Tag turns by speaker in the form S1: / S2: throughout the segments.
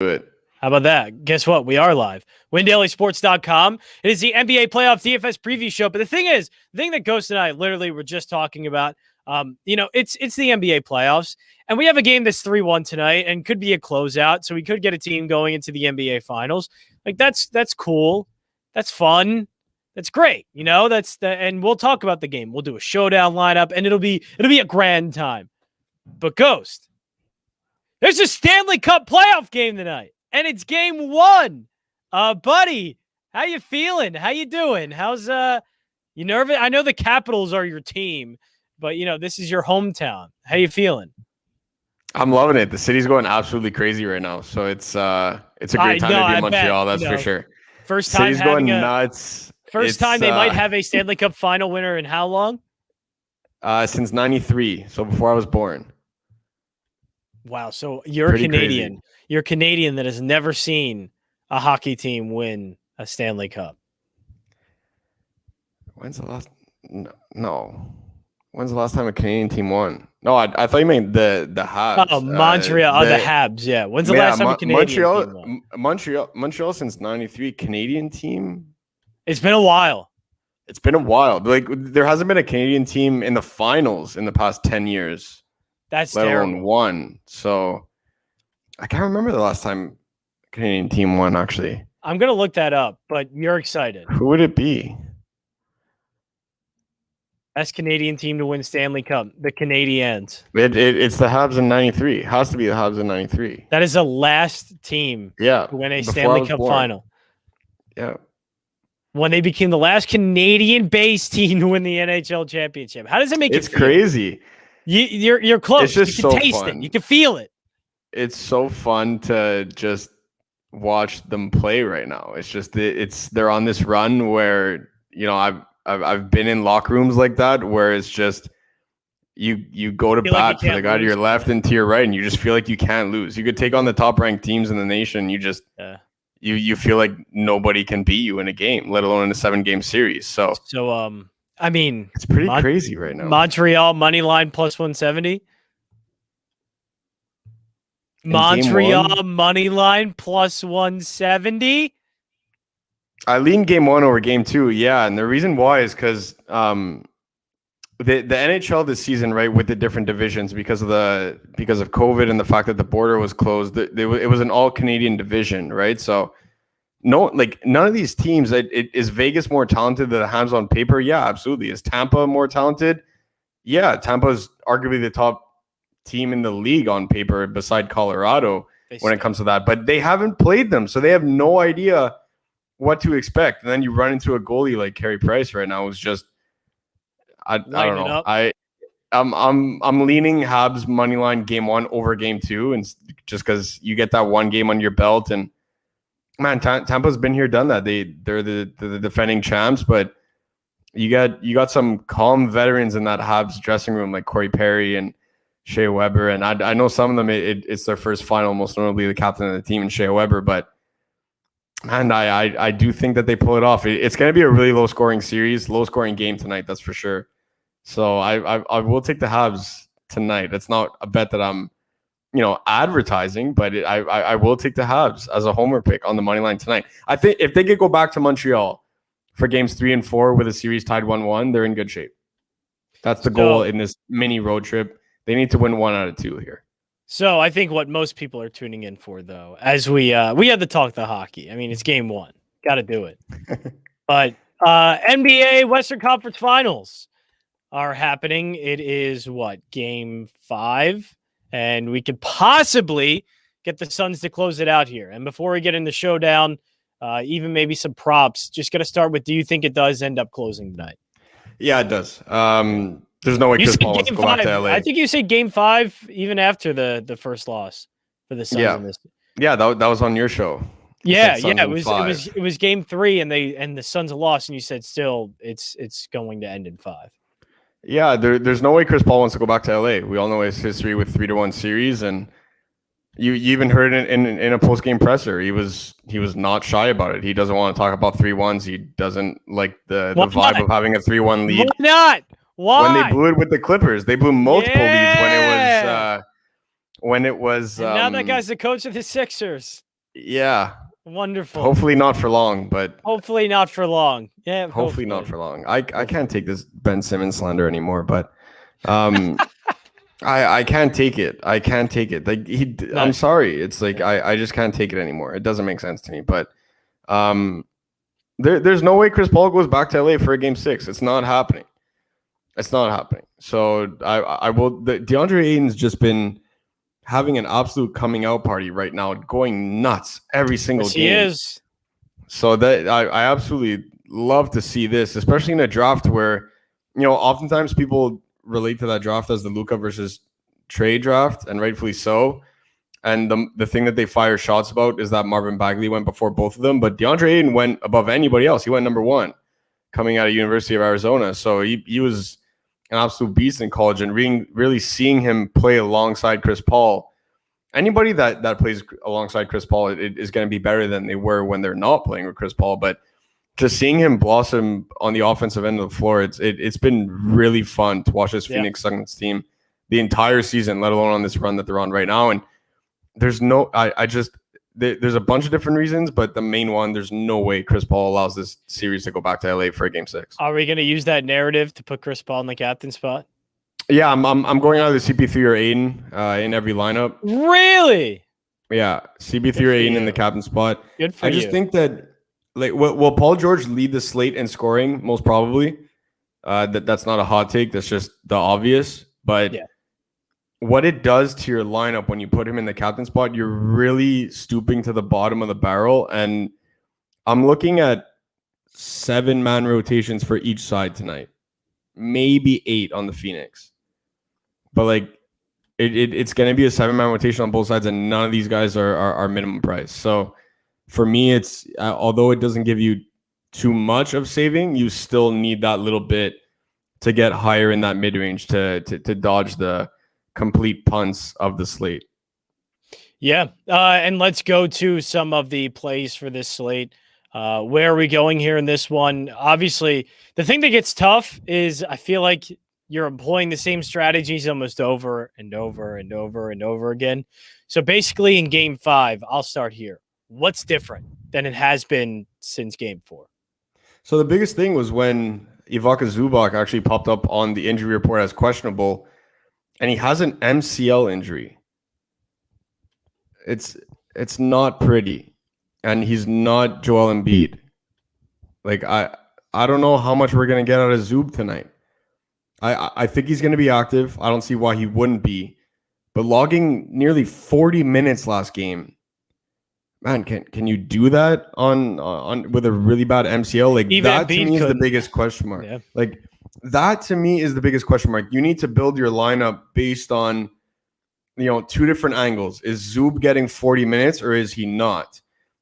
S1: it.
S2: How about that? Guess what? We are live. WinDailySports.com. It is the NBA playoff DFS preview show. But the thing that Ghost and I literally were just talking about, it's the NBA playoffs. And we have a game that's 3-1 tonight and could be a closeout. So we could get a team going into the NBA finals. Like that's cool. That's fun. That's great. And we'll talk about the game. We'll do a showdown lineup and it'll be a grand time. But Ghost, there's a Stanley Cup playoff game tonight. And it's game 1. Buddy, how you feeling? How you doing? How's you nervous? I know the Capitals are your team, but this is your hometown. How you feeling?
S1: I'm loving it. The city's going absolutely crazy right now. So it's a great time to be in Montreal, that's for sure.
S2: First time
S1: city's going nuts.
S2: First time they might have a Stanley Cup final winner in how long?
S1: Since 93. So before I was born.
S2: Wow. So you're
S1: Pretty
S2: Canadian.
S1: crazy.
S2: You're Canadian that has never seen a hockey team win a Stanley Cup.
S1: When's the last? No. When's the last time a Canadian team won? No, I thought you meant the Habs.
S2: Oh, Montreal. The Habs. Yeah. When's the last time a Canadian team won?
S1: Montreal since 93. Canadian team?
S2: It's been a while.
S1: It's been a while. Like there hasn't been a Canadian team in the finals in the past 10 years.
S2: That's
S1: let
S2: terrible.
S1: alone one. So I can't remember the last time a Canadian team won, actually.
S2: I'm going to look that up, but you're excited.
S1: Who would it be?
S2: Best Canadian team to win Stanley Cup, the Canadiens.
S1: It's the Habs in 93. It has to be the Habs in 93.
S2: That is the last team to win a Stanley Cup final.
S1: Yeah.
S2: When they became the last Canadian-based team to win the NHL championship. How does it make
S1: it feel? It's crazy.
S2: You're close.
S1: It's just
S2: you can
S1: so
S2: taste
S1: fun.
S2: it. You can feel it.
S1: It's so fun to just watch them play right now. It's just they're on this run where I've been in locker rooms like that where it's just you go to bat for the guy to your left and to your right and you just feel like you can't lose. You could take on the top ranked teams in the nation. You just you feel like nobody can beat you in a game, let alone in a 7-game series. So
S2: I mean,
S1: it's pretty crazy right now.
S2: Montreal money line plus 170. Montreal money line plus 170.
S1: I lean game 1 over game 2. Yeah. And the reason why is because the NHL this season, right, with the different divisions because of COVID and the fact that the border was closed, it was an all Canadian division, right? So none of these teams, is Vegas more talented than the Habs on paper? Yeah, absolutely. Is Tampa more talented? Yeah, Tampa's arguably the top team in the league on paper beside Colorado when it comes to that. But they haven't played them, so they have no idea what to expect. And then you run into a goalie like Carey Price right now who's just I don't know. I'm leaning Habs money line game 1 over game 2, and just because you get that one game on your belt. And man, Tampa's been here, done that. They're the defending champs, but you got some calm veterans in that Habs dressing room like Corey Perry and Shea Weber, and I know some of them it's their first final, most notably the captain of the team and Shea Weber. But man, I do think that they pull it off. It's going to be a really low scoring game tonight, that's for sure. So I will take the Habs tonight. It's not a bet that I'm advertising, but I will take the Habs as a homer pick on the money line tonight. I think if they could go back to Montreal for games 3 and 4 with a series tied 1-1, they're in good shape. That's the goal in this mini road trip. They need to win 1 out of 2 here.
S2: So I think what most people are tuning in for, though, as we had to talk the hockey. I mean, it's game 1. Got to do it. But NBA Western Conference Finals are happening. It is game 5? And we could possibly get the Suns to close it out here. And before we get in the showdown, even maybe some props, just got to start with, do you think it does end up closing tonight?
S1: Yeah, it does. There's no way Chris Paul wants to go back to LA.
S2: I think you said game 5 even after the first loss for the Suns.
S1: Yeah, that was on your show.
S2: It was game 3 and the Suns lost, and you said still it's going to end in 5.
S1: Yeah, there's no way Chris Paul wants to go back to LA. We all know his history with 3-1 series, and you even heard it in a post-game presser. He was not shy about it. He doesn't want to talk about 3-1s. He doesn't like the vibe of having a 3-1 lead.
S2: Why not? Why?
S1: When they blew it with the Clippers, they blew multiple leads when it was.
S2: And now that guy's the coach of the Sixers.
S1: Yeah.
S2: Wonderful.
S1: Hopefully not for long, but
S2: Hopefully not for long. Yeah,
S1: hopefully not for long. I can't take this Ben Simmons slander anymore, but I can't take it. I can't take it. Like I'm
S2: Nice.
S1: sorry. It's like I just can't take it anymore. It doesn't make sense to me. But there's no way Chris Paul goes back to LA for a game 6. It's not happening. It's not happening. So I will. DeAndre Ayton's just been having an absolute coming out party right now, going nuts every single
S2: Yes,
S1: game.
S2: he is.
S1: So that I absolutely love to see this, especially in a draft where, oftentimes people relate to that draft as the Luka versus Trey draft, and rightfully so. And the thing that they fire shots about is that Marvin Bagley went before both of them, but DeAndre Ayton went above anybody else. He went number 1 coming out of University of Arizona. So he was an absolute beast in college, and really seeing him play alongside Chris Paul. Anybody that plays alongside Chris Paul is going to be better than they were when they're not playing with Chris Paul. But just seeing him blossom on the offensive end of the floor, it's been really fun to watch this Phoenix Suns team the entire season, let alone on this run that they're on right now. And there's there's a bunch of different reasons, but the main one, there's no way Chris Paul allows this series to go back to LA for a game 6.
S2: Are we going to use that narrative to put Chris Paul in the captain spot?
S1: Yeah, I'm going either CP3 or Aiden in every lineup.
S2: Really?
S1: Yeah, CP3 or Aiden in the captain spot.
S2: Good for you.
S1: I just think that, like, will Paul George lead the slate in scoring? Most probably. That's not a hot take. That's just the obvious. But what it does to your lineup when you put him in the captain spot, you're really stooping to the bottom of the barrel. And I'm looking at 7-man rotations for each side tonight, maybe 8 on the Phoenix. But like, it's going to be a 7-man rotation on both sides, and none of these guys are minimum price. So for me, it's although it doesn't give you too much of saving, you still need that little bit to get higher in that mid range to dodge the complete punts of the slate.
S2: Yeah, and let's go to some of the plays for this slate. Where are we going here in this one? Obviously, the thing that gets tough is I feel like you're employing the same strategies almost over and over and over and over again. So basically in game 5, I'll start here. What's different than it has been since game 4?
S1: So the biggest thing was when Ivica Zubac actually popped up on the injury report as questionable, and he has an MCL injury. It's not pretty, and he's not Joel Embiid. Like I don't know how much we're gonna get out of Zub tonight. I think he's going to be active. I don't see why he wouldn't be. But logging nearly 40 minutes last game, man, can you do that on with a really bad MCL? Like even that to me is the biggest question mark. Yeah. Like that to me is the biggest question mark. You need to build your lineup based on 2 different angles. Is Zub getting 40 minutes or is he not?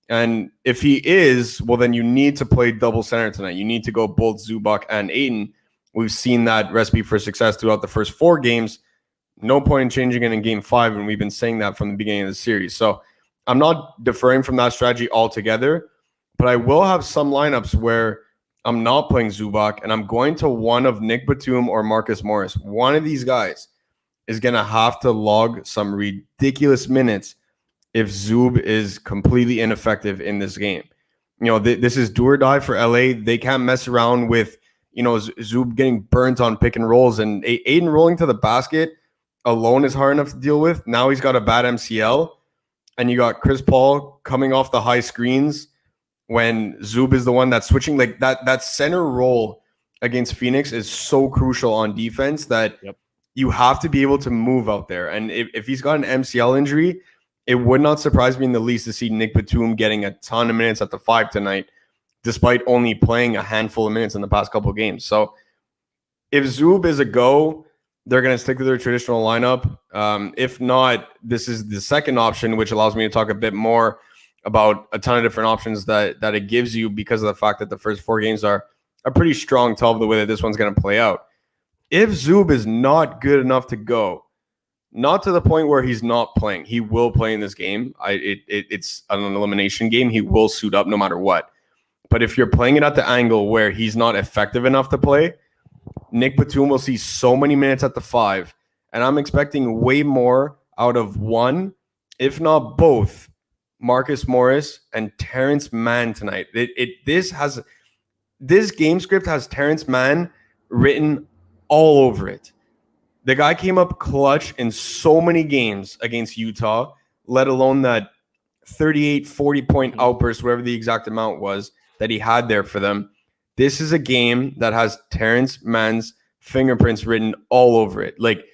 S1: And if he is, well, then you need to play double center tonight. You need to go both Zubac and Ayton. We've seen that recipe for success throughout the first 4 games. No point in changing it in game 5, and we've been saying that from the beginning of the series. So I'm not deferring from that strategy altogether, but I will have some lineups where I'm not playing Zubac, and I'm going to one of Nick Batum or Marcus Morris. One of these guys is going to have to log some ridiculous minutes if Zub is completely ineffective in this game. This is do or die for LA. They can't mess around with Zub getting burnt on pick and rolls, and Aiden rolling to the basket alone is hard enough to deal with. Now he's got a bad MCL, and you got Chris Paul coming off the high screens when Zub is the one that's switching. Like that center role against Phoenix is so crucial on defense that you have to be able to move out there. And if he's got an MCL injury, it would not surprise me in the least to see Nick Batum getting a ton of minutes at the 5 tonight, despite only playing a handful of minutes in the past couple of games. So if Zub is a go, they're going to stick to their traditional lineup. If not, this is the second option, which allows me to talk a bit more about a ton of different options that it gives you because of the fact that the first 4 games are a pretty strong tell of the way that this one's going to play out. If Zub is not good enough to go, not to the point where he's not playing, he will play in this game. It's an elimination game. He will suit up no matter what. But if you're playing it at the angle where he's not effective enough to play, Nick Batum will see so many minutes at the 5, and I'm expecting way more out of one, if not both, Marcus Morris, and Terrence Mann tonight. This game script has Terrence Mann written all over it. The guy came up clutch in so many games against Utah, let alone that 38, 40-point outburst, whatever the exact amount was that he had there for them. This is a game that has Terrence Mann's fingerprints written all over it. Like,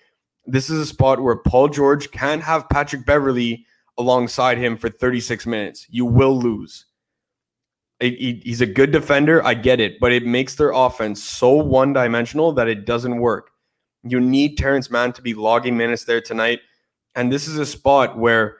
S1: this is a spot where Paul George can't have Patrick Beverley alongside him for 36 minutes. You will lose. He's a good defender. I get it, but it makes their offense so one-dimensional that it doesn't work. You need Terrence Mann to be logging minutes there tonight. And this is a spot where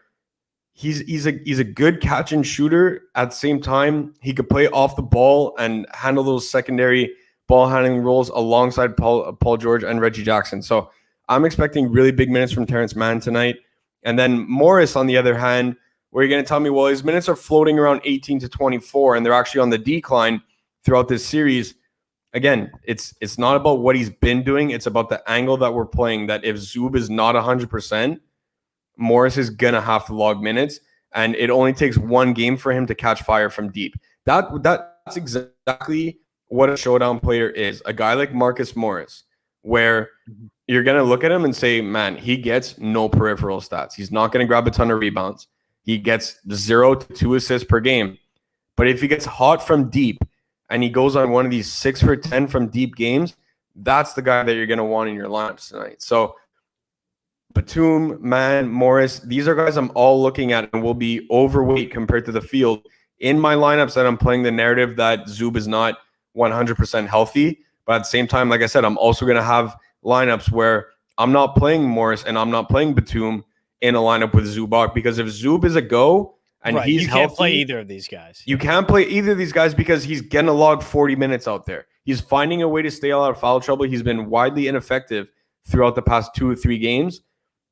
S1: he's a good catch and shooter. At the same time, he could play off the ball and handle those secondary ball handling roles alongside Paul George and Reggie Jackson. So I'm expecting really big minutes from Terrence Mann tonight. And then Morris, on the other hand, where you're going to tell me, well, his minutes are floating around 18 to 24, and they're actually on the decline throughout this series. Again, it's not about what he's been doing. It's about the angle that we're playing, that if Zub is not 100%, Morris is going to have to log minutes, and it only takes one game for him to catch fire from deep. That's exactly what a showdown player is. A guy like Marcus Morris, where you're going to look at him and say, man, he gets no peripheral stats. He's not going to grab a ton of rebounds. He gets 0 to 2 assists per game. But if he gets hot from deep and he goes on one of these 6 for 10 from deep games, that's the guy that you're going to want in your lineups tonight. So Batum, Mann, Morris, these are guys I'm all looking at and will be overweight compared to the field in my lineups that I'm playing the narrative that Zub is not 100% healthy. But at the same time, like I said, I'm also going to have lineups where I'm not playing Morris and I'm not playing Batum in a lineup with Zubac, because if Zub is a go and he's healthy,
S2: you can't play either of these guys.
S1: You can't play either of these guys because he's going to log 40 minutes out there. He's finding a way to stay out of foul trouble. He's been widely ineffective throughout the past 2 or 3 games.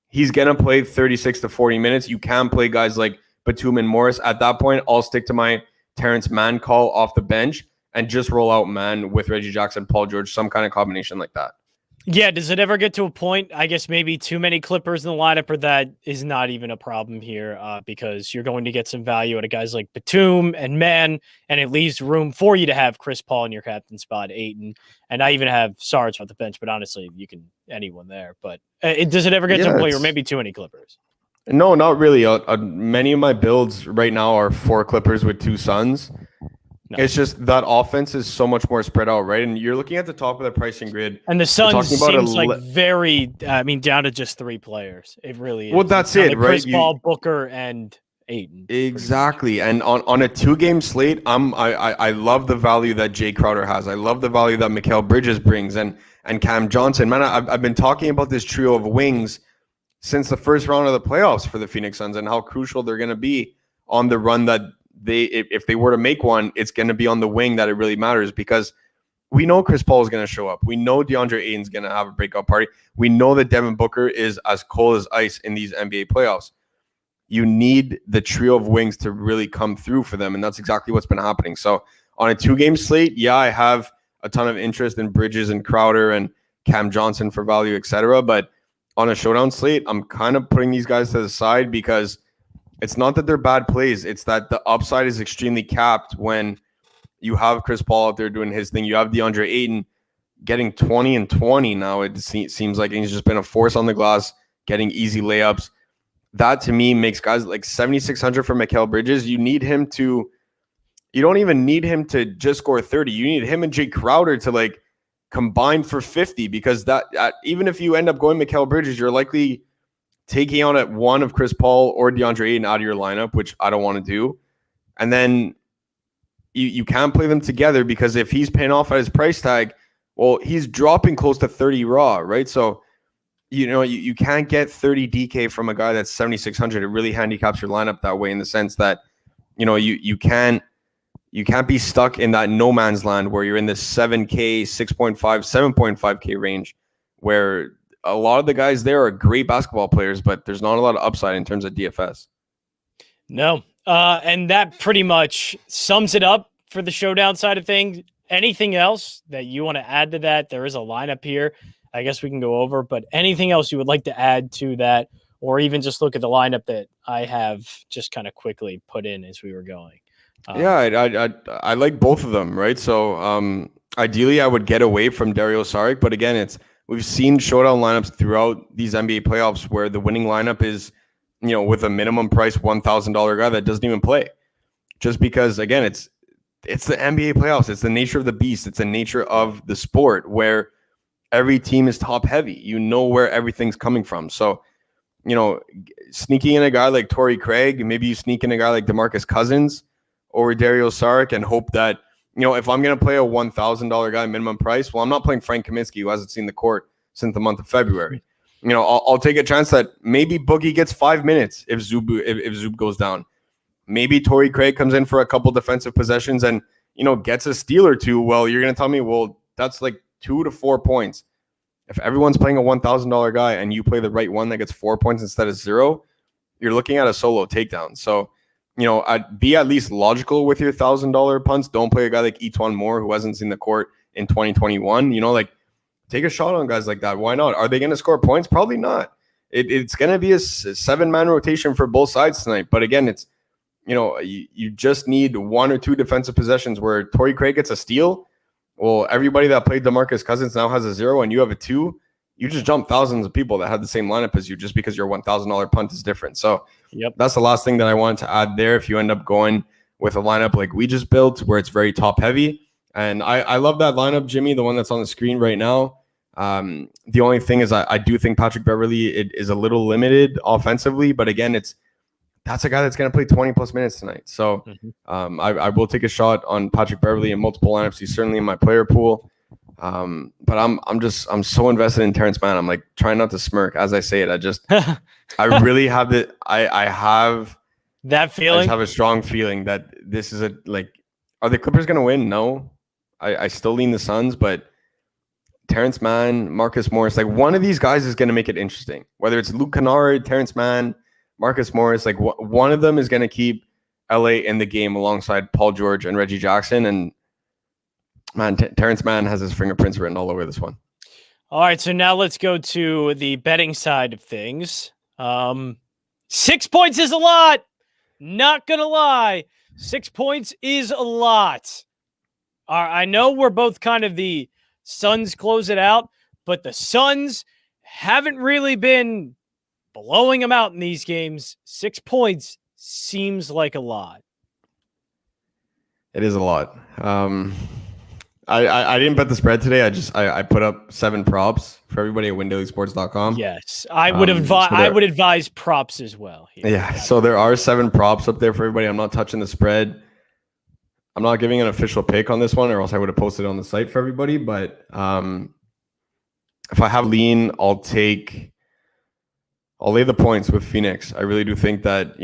S1: He's going to play 36 to 40 minutes. You can play guys like Batum and Morris. At that point, I'll stick to my Terrence Mann call off the bench and just roll out Mann with Reggie Jackson, Paul George, some kind of combination like that.
S2: Yeah, does it ever get to a point, I guess maybe too many Clippers in the lineup, or that is not even a problem here because you're going to get some value out of guys like Batum and Mann, and it leaves room for you to have Chris Paul in your captain spot, Ayton, and I even have Sarge off the bench, but honestly, you can anyone there. But does it ever get to a point, or maybe too many Clippers?
S1: No, not really. Many of my builds right now are 4 Clippers with 2 Suns. No. It's just that offense is so much more spread out, right? And you're looking at the top of the pricing grid.
S2: And the Suns seems like very, down to just 3 players. It really is.
S1: Well, that's it, right?
S2: Chris Paul, Booker, and Ayton.
S1: Exactly. And on a 2-game slate, I love the value that Jay Crowder has. I love the value that Mikal Bridges brings and Cam Johnson. Man, I've been talking about this trio of wings since the first round of the playoffs for the Phoenix Suns and how crucial they're going to be on the run that if they were to make one, it's going to be on the wing that it really matters, because we know Chris Paul is going to show up. We know DeAndre Ayton's going to have a breakout party. We know that Devin Booker is as cold as ice in these NBA playoffs. You need the trio of wings to really come through for them, and that's exactly what's been happening. So on a 2-game slate, yeah, I have a ton of interest in Bridges and Crowder and Cam Johnson for value, etc. But on a showdown slate, I'm kind of putting these guys to the side because it's not that they're bad plays. It's that the upside is extremely capped when you have Chris Paul out there doing his thing. You have DeAndre Ayton getting 20 and 20 now. It seems like he's just been a force on the glass, getting easy layups. That to me makes guys like 7,600 for Mikal Bridges. You don't even need him to just score 30. You need him and Jay Crowder to combine for 50, because that even if you end up going Mikal Bridges, you're likely taking out at one of Chris Paul or DeAndre Ayton out of your lineup, which I don't want to do. And then you can't play them together, because if he's paying off at his price tag, well, he's dropping close to 30 raw, right? So, you can't get 30 DK from a guy that's 7,600. It really handicaps your lineup that way, in the sense that, you can't be stuck in that no man's land where you're in the 7K, 6.5, 7.5K range, where a lot of the guys there are great basketball players, but there's not a lot of upside in terms of DFS.
S2: No. And that pretty much sums it up for the showdown side of things. Anything else that you want to add to that? There is a lineup here I guess we can go over, but anything else you would like to add to that or even just look at the lineup that I have just kind of quickly put in as we were going.
S1: I like both of them, right? So ideally, I would get away from Dario Saric, but again, we've seen showdown lineups throughout these NBA playoffs where the winning lineup is, with a minimum price $1,000 guy that doesn't even play, just because again, it's the NBA playoffs. It's the nature of the beast. It's the nature of the sport where every team is top heavy. You know where everything's coming from. So, sneaking in a guy like Torrey Craig, maybe you sneak in a guy like DeMarcus Cousins over Dario Saric and hope that, if I'm going to play a $1,000 guy minimum price, well, I'm not playing Frank Kaminsky, who hasn't seen the court since the month of February. I'll take a chance that maybe Boogie gets 5 minutes if Zub goes down. Maybe Torrey Craig comes in for a couple defensive possessions and, gets a steal or two. Well, you're going to tell me, well, that's like 2 to 4 points. If everyone's playing a $1,000 guy and you play the right one that gets 4 points instead of 0, you're looking at a solo takedown. So, I'd be at least logical with your $1,000 punts. Don't play a guy like Etuan Moore who hasn't seen the court in 2021. Take a shot on guys like that. Why not? Are they going to score points? Probably not. It's going to be a 7-man rotation for both sides tonight. But again, it's, you just need 1 or 2 defensive possessions where Torrey Craig gets a steal. Well, everybody that played DeMarcus Cousins now has a 0 and you have a 2. You just jump thousands of people that had the same lineup as you just because your $1,000 punt is different. So That's the last thing that I wanted to add there. If you end up going with a lineup like we just built where it's very top heavy. And I love that lineup, Jimmy, the one that's on the screen right now. The only thing is I do think Patrick Beverley is a little limited offensively, but again, that's a guy that's going to play 20 plus minutes tonight. So I will take a shot on Patrick Beverley in multiple lineups. He's certainly in my player pool. But I'm so invested in Terrence Mann. I'm like trying not to smirk as I say it. I really have I have
S2: that feeling.
S1: I just have a strong feeling that this is are the Clippers going to win? No, I still lean the Suns, but Terrence Mann, Marcus Morris, one of these guys is going to make it interesting. Whether it's Luke Kennard, Terrence Mann, Marcus Morris, one of them is going to keep LA in the game alongside Paul George and Reggie Jackson. And man, Terrence Mann has his fingerprints written all over this one.
S2: All right, so now let's go to the betting side of things. 6 points is a lot. Not going to lie. 6 points is a lot. I know we're both kind of the Suns close it out, but the Suns haven't really been blowing them out in these games. 6 points seems like a lot.
S1: It is a lot. I didn't bet the spread today. I put up 7 props for everybody at windailysports.com.
S2: Yes, I would advise props as well here.
S1: Yeah, so there are 7 props up there for everybody. I'm not touching the spread. I'm not giving an official pick on this one, or else I would have posted it on the site for everybody. But if I have lean, I'll lay the points with Phoenix. I really do think that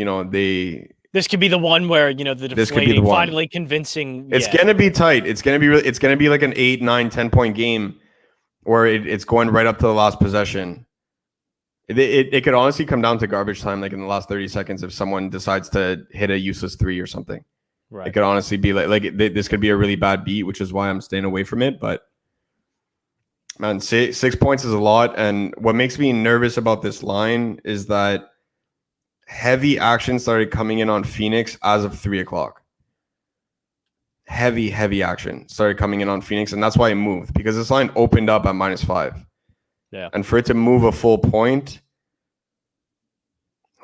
S2: this could be the one where, the deflating, finally convincing.
S1: It's going to be tight. It's going to be like an 8, 9, 10-point game where it's going right up to the last possession. It could honestly come down to garbage time, like in the last 30 seconds, if someone decides to hit a useless 3 or something. Right. It could honestly be this could be a really bad beat, which is why I'm staying away from it. But man, 6 points is a lot. And what makes me nervous about this line is that heavy action started coming in on Phoenix as of 3:00. Heavy action started coming in on Phoenix, and that's why it moved, because this line opened up at -5.
S2: Yeah.
S1: And for it to move a full point,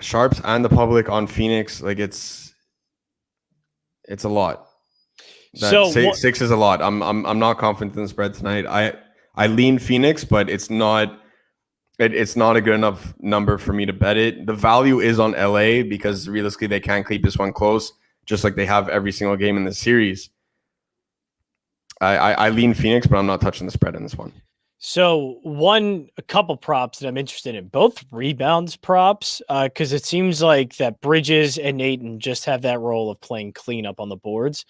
S1: sharps and the public on Phoenix, it's a lot. So 6 is a lot. I'm not confident in the spread tonight. I lean Phoenix, but it's not a good enough number for me to bet it. The value is on LA because realistically they can't keep this one close, just like they have every single game in the series. I lean Phoenix, but I'm not touching the spread in this one.
S2: So a couple props that I'm interested in, both rebounds props, because it seems like that Bridges and Ayton just have that role of playing cleanup on the boards.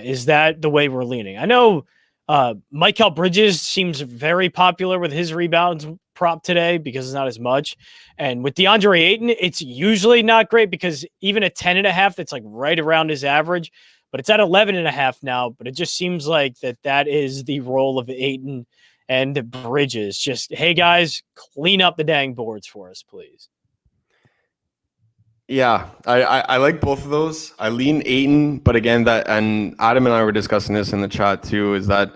S2: Is that the way we're leaning? I know Mikal Bridges seems very popular with his rebounds prop today because it's not as much. And with DeAndre Ayton, it's usually not great because even at 10.5, that's right around his average, but it's at 11.5 now. But it just seems like that is the role of Ayton and Bridges. Just, hey guys, clean up the dang boards for us, please.
S1: Yeah, I like both of those. I lean Aiton, but again, that and Adam and I were discussing this in the chat too, is that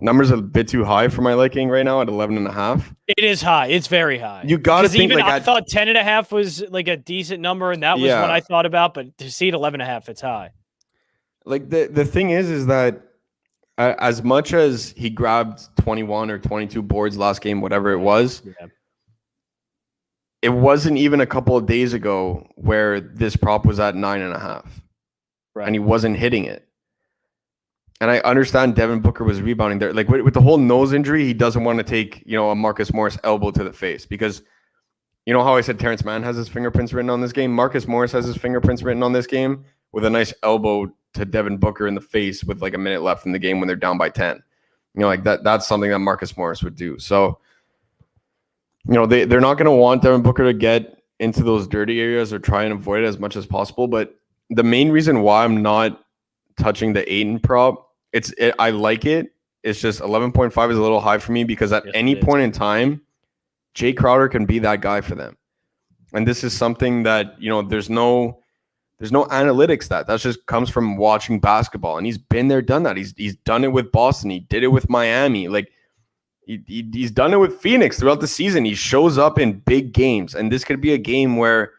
S1: numbers are a bit too high for my liking right now at 11.5.
S2: It is high. It's very high.
S1: You got to
S2: Because
S1: think
S2: even
S1: like
S2: I thought 10.5 was like a decent number, and that was what I
S1: yeah,
S2: thought about. But to see it 11.5, it's high.
S1: like the thing is that as much as he grabbed 21 or 22 boards last game, whatever it was,
S2: Yeah.
S1: it wasn't even a couple of days ago where this prop was at 9.5,
S2: Right.
S1: and he wasn't hitting it. And I understand Devin Booker was rebounding there. Like with the whole nose injury, he doesn't want to take, a Marcus Morris elbow to the face because you know how I said Terrence Mann has his fingerprints written on this game? Marcus Morris has his fingerprints written on this game with a nice elbow to Devin Booker in the face with like a minute left in the game when they're down by 10. Like that's something that Marcus Morris would do. So, they're not going to want Devin Booker to get into those dirty areas or try and avoid it as much as possible. But the main reason why I'm not touching the Aiden prop, I like it. It's just 11.5 is a little high for me because at any point in time, Jay Crowder can be that guy for them. And this is something that, there's no analytics that just comes from watching basketball. And he's been there, done that. He's done it with Boston. He did it with Miami. Like he's done it with Phoenix throughout the season. He shows up in big games. And this could be a game where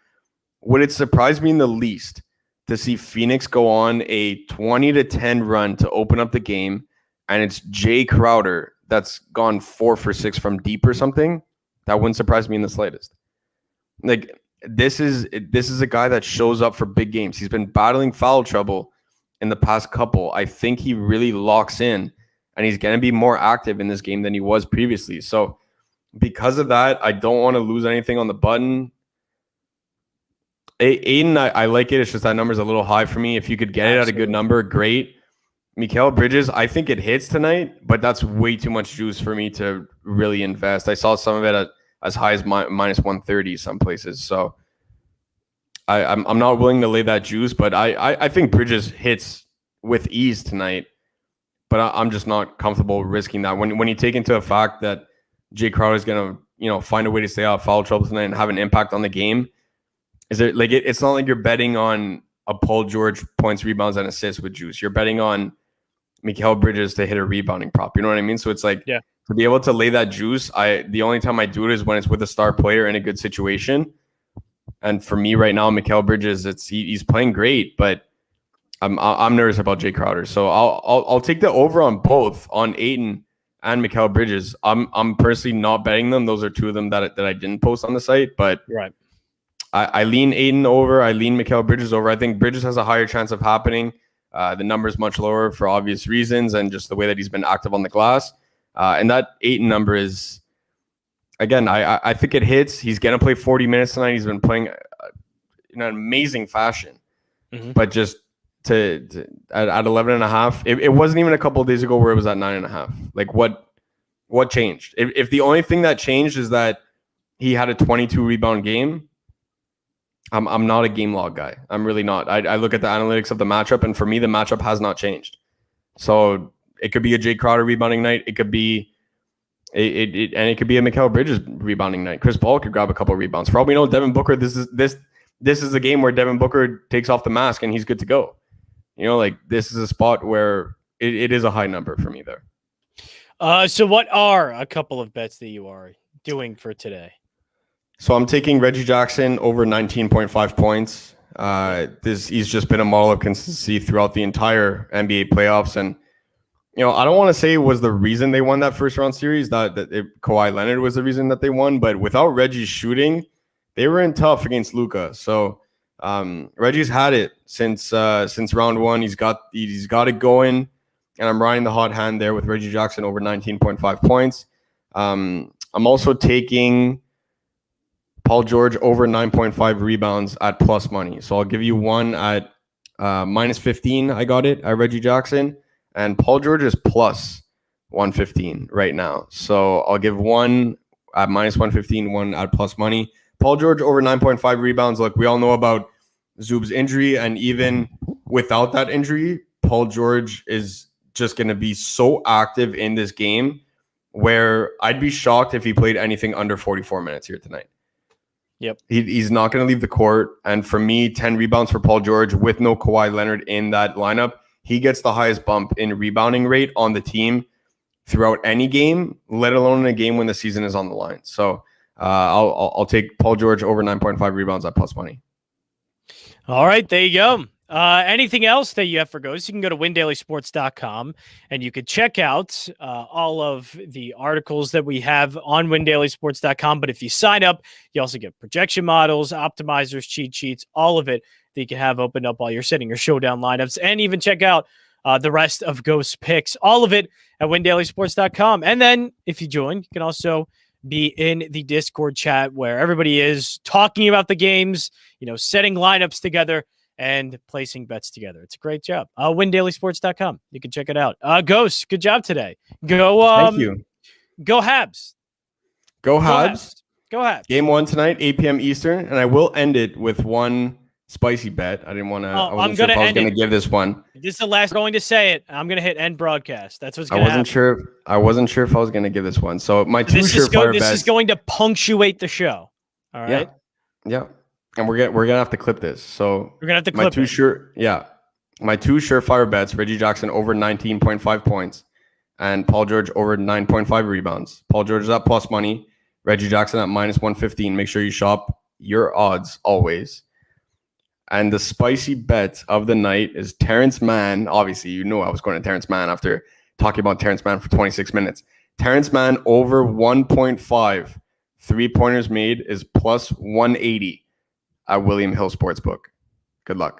S1: would it surprise me in the least to see Phoenix go on a 20-10 run to open up the game. And it's Jay Crowder that's gone 4 for 6 from deep or something. That wouldn't surprise me in the slightest. Like this is a guy that shows up for big games. He's been battling foul trouble in the past couple. I think he really locks in, and he's going to be more active in this game than he was previously. So because of that, I don't want to lose anything on the button. Aiden, I like it. It's just that number's a little high for me. If you could get it at a good number, great. Mikal Bridges, I think it hits tonight, but that's way too much juice for me to really invest. I saw some of it at as high as minus 130 some places. So I'm not willing to lay that juice, but I think Bridges hits with ease tonight, but I'm just not comfortable risking that. When you take into a fact that Jay Crowder is going to, find a way to stay out of foul trouble tonight and have an impact on the game, is it like it's not like you're betting on a Paul George points, rebounds, and assists with juice. You're betting on Mikal Bridges to hit a rebounding prop. You know what I mean? So it's like,
S2: yeah.
S1: To be able to lay that juice, the only time I do it is when it's with a star player in a good situation. And for me right now, Mikal Bridges, he's playing great, but I'm nervous about Jay Crowder. So I'll take the over on both, on Ayton and Mikal Bridges. I'm personally not betting them. Those are two of them that I didn't post on the site, but
S2: right.
S1: I lean Ayton over. I lean Mikal Bridges over. I think Bridges has a higher chance of happening. The number is much lower for obvious reasons and just the way that he's been active on the glass. And that Ayton number is, again, I think it hits. He's going to play 40 minutes tonight. He's been playing in an amazing fashion. Mm-hmm. But just at 11.5, it wasn't even a couple of days ago where it was at 9.5. Like what changed? If the only thing that changed is that he had a 22 rebound game, I'm not a game log guy. I'm really not. I look at the analytics of the matchup, and for me, the matchup has not changed. So it could be a Jay Crowder rebounding night. It could be it could be a Mikal Bridges rebounding night. Chris Paul could grab a couple of rebounds. For all we know, Devin Booker, this is a game where Devin Booker takes off the mask and he's good to go. This is a spot where it is a high number for me there.
S2: So what are a couple of bets that you are doing for today?
S1: So I'm taking Reggie Jackson over 19.5 points. He's just been a model of consistency throughout the entire NBA playoffs. And, I don't want to say it was the reason they won that first round series, that Kawhi Leonard was the reason that they won. But without Reggie's shooting, they were in tough against Luka. So Reggie's had it since round one. He's got it going. And I'm riding the hot hand there with Reggie Jackson over 19.5 points. I'm also taking Paul George over 9.5 rebounds at plus money. So I'll give you one at minus 15. I got it at Reggie Jackson. And Paul George is plus 115 right now. So I'll give one at minus 115, one at plus money. Paul George over 9.5 rebounds. Look, we all know about Zub's injury. And even without that injury, Paul George is just going to be so active in this game where I'd be shocked if he played anything under 44 minutes here tonight.
S2: Yep.
S1: He's not going to leave the court. And for me, 10 rebounds for Paul George with no Kawhi Leonard in that lineup. He gets the highest bump in rebounding rate on the team throughout any game, let alone in a game when the season is on the line. So I'll take Paul George over 9.5 rebounds at plus money.
S2: All right, there you go. Anything else that you have for Ghost, you can go to windailysports.com and you could check out all of the articles that we have on windailysports.com. But if you sign up, you also get projection models, optimizers, cheat sheets, all of it that you can have open up while you're setting your showdown lineups, and even check out the rest of Ghost's picks, all of it at windailysports.com. And then if you join, you can also be in the Discord chat where everybody is talking about the games, setting lineups together and placing bets together. It's a great job. WinDailySports.com. You can check it out. Ghost, good job today.
S1: Thank you.
S2: Go Habs.
S1: Go Habs.
S2: Go Habs.
S1: Game 1 tonight, 8 p.m. Eastern, and I will end it with one spicy bet. I didn't want to. I wasn't sure if I was going to give this one.
S2: This is the last going to say it. I'm going to hit end broadcast. That's what's going
S1: to
S2: happen.
S1: I wasn't sure if I was going to give this one. So my two surefire bets. This is
S2: going to punctuate the show. All right.
S1: Yeah. And we're gonna have to clip this. So
S2: we're gonna have to clip
S1: my two surefire bets: Reggie Jackson over 19.5 points, and Paul George over 9.5 rebounds. Paul George is at plus money. Reggie Jackson at minus 115. Make sure you shop your odds always. And the spicy bet of the night is Terrence Mann. Obviously, I was going to Terrence Mann after talking about Terrence Mann for 26 minutes. Terrence Mann over 1.5 3-pointers made is plus 180 at William Hill Sportsbook. Good luck.